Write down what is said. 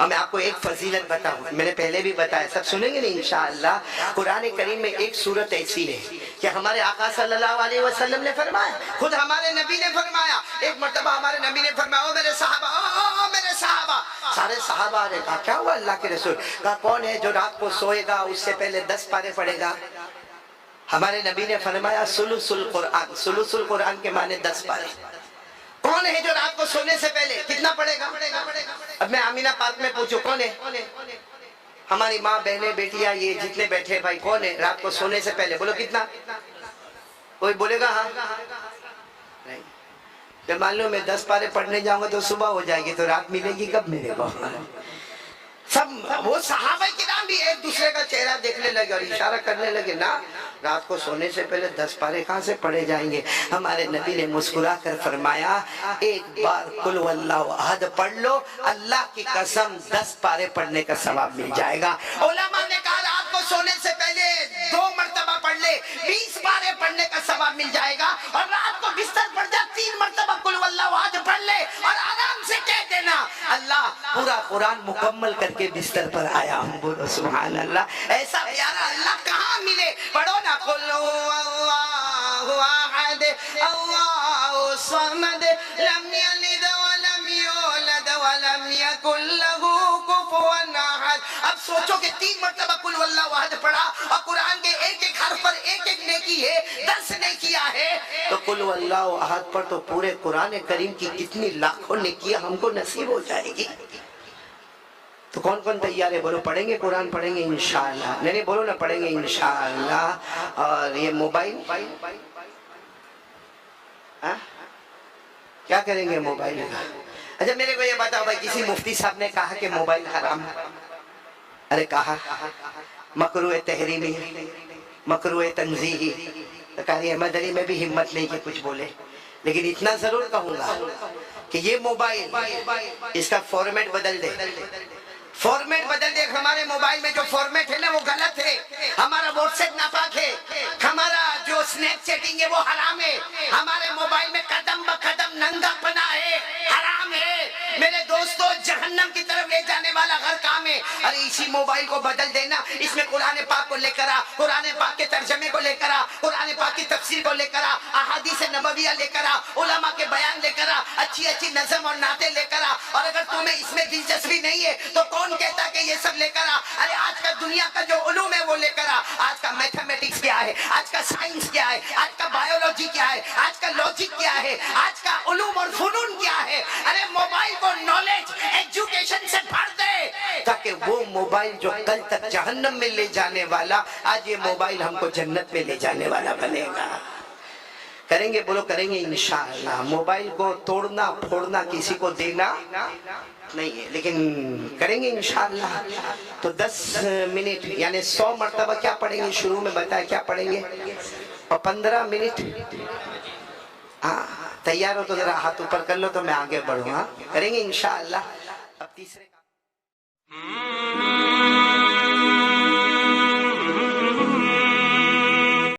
اور میں آپ کو ایک فضیلت بتاؤں، میں نے پہلے بھی بتایا، سب سنیں گے نا انشاءاللہ۔ قرآن کریم میں ایک سورت ایسی ہے کہ ہمارے آقا صلی اللہ علیہ وسلم نے فرمایا، خود ہمارے نبی نے فرمایا، ایک مرتبہ ہمارے نبی نے فرمایا، او میرے صحابہ، او میرے صحابہ، سارے صحابہ نے کہا کیا ہوا اللہ کے رسول؟ کہا کون ہے جو رات کو سوئے گا اس سے پہلے 10 پارے پڑھے گا؟ ہمارے نبی نے فرمایا ثلث القرآن، ثلث القرآن کے معنی 10 پارے۔ کون ہے جو رات کو سونے سے پہلے کتنا پڑھے گا؟ اب میں آمینہ پارک میں پوچھوں کون ہے؟ ہماری ماں بہنیں بیٹیاں یہ جتنے بیٹھے بھائی کون ہے رات کو سونے سے پہلے؟ بولو کتنا؟ کوئی بولے گا ہاں؟ نہیں۔ کہ مان لو میں 10 پارے پڑھنے جاؤں گا تو صبح ہو جائے گی، تو رات ملے گی کب میرے کو؟ سب وہ صحابہ کرام بھی ایک دوسرے کا چہرہ دیکھنے لگے اور اشارہ کرنے لگے، نا رات کو سونے سے پہلے 10 پارے کہاں سے پڑھے جائیں گے؟ ہمارے نبی نے مسکرا کر فرمایا ایک بار قل واللہ احد پڑھ لو، اللہ کی قسم 10 پارے پڑھنے کا ثواب مل جائے گا۔ علماء نے کہا رات کو سونے سے پہلے 2 مرتبہ پڑھ لے 20 پارے پڑھنے کا ثواب مل جائے گا، اور رات کو بستر پر جا 3 مرتبہ قل واللہ احد پڑھ لے اور آرام سے کہہ دینا اللہ پورا قرآن مکمل کر کے بستر پر آیا ہوں۔ بولو سبحان اللہ۔ ایسا پیارا اللہ کہاں ملے؟ پڑھو نا قل هو احد اللہ الصمد لم یلد ولم یولد ولم یکن له کفوا احد۔ اب سوچو کہ 3 مرتبہ قل واللہ احد پڑھا اور قرآن کے ایک ایک حرف پر ایک ایک نیکی ہے، 10 نیکیاں ہے، تو قل واللہ احد پر تو پورے قرآن کریم کی کتنی لاکھوں نیکیاں ہم کو نصیب ہو جائے گی۔ تو کون کون تیار ہے؟ بولو پڑھیں گے قرآن، پڑھیں گے انشاءاللہ۔ نہیں بولو نا پڑھیں گے انشاءاللہ۔ اور یہ موبائل کیا کریں گے موبائل کا؟ اچھا میرے کو یہ بتاؤ بھائی، کسی مفتی صاحب نے کہا کہ موبائل حرام ہے؟ ارے کہا مکروہ تحریمی، مکروہ تنزیہی۔ قاری احمد علی میں بھی ہمت نہیں کہ کچھ بولے، لیکن اتنا ضرور کہوں گا کہ یہ موبائل اس کا فارمیٹ بدل دے، فارمیٹ بدل دے۔ ہمارے موبائل میں جو فارمیٹ ہے نا وہ غلط ہے، ہمارا واٹس ایپ ناپاک ہے، ہمارا جو سنیپ چیٹنگ ہے وہ حرام ہے، ہمارے موبائل میں قدم بقدم ننگا پنا ہے، حرام ہے میرے دوستو، جہنم کی طرف لے جانے والا ہر کام ہے۔ ارے اسی موبائل کو بدل دینا، اس میں قرآن پاک کو لے کر آ، قرآن پاک کے ترجمے کو لے کر آ، قرآن پاک کی تفسیر کو لے کر آ، احادیث نبویہ لے کر آ، علماء کے بیان لے کر آ، اچھی اچھی نظم اور نعتیں لے کر آ، اور اگر تمہیں اس میں دلچسپی نہیں ہے تو کون کہتا کہ یہ سب لے کر آ؟ ارے آج کا دنیا کا جو علوم ہے وہ لے کر آ، آج کا میتھمیٹکس کیا ہے، آج کا سائنس کیا ہے، آج کا بایولوجی کیا ہے، آج کا لاجک کیا ہے، آج کا علوم اور فنون کیا ہے۔ ارے موبائل کو نالج ایجوکیشن سے بھر دے، تاکہ وہ موبائل جو کل تک جہنم میں لے جانے والا، آج یہ موبائل ہم کو جنت میں لے جانے والا بنے گا۔ کریں گے؟ بولو کریں گے انشاءاللہ۔ موبائل کو توڑنا پھوڑنا کسی کو دینا نہیں ہے، لیکن کریں گے انشاءاللہ۔ تو 10 منٹ یعنی 100 مرتبہ کیا پڑھیں گے؟ شروع میں بتایا کیا پڑھیں گے، اور 15 منٹ تیار ہو تو ذرا ہاتھ اوپر کر لو تو میں آگے بڑھوں۔ کریں گے انشاءاللہ۔ اب تیسرے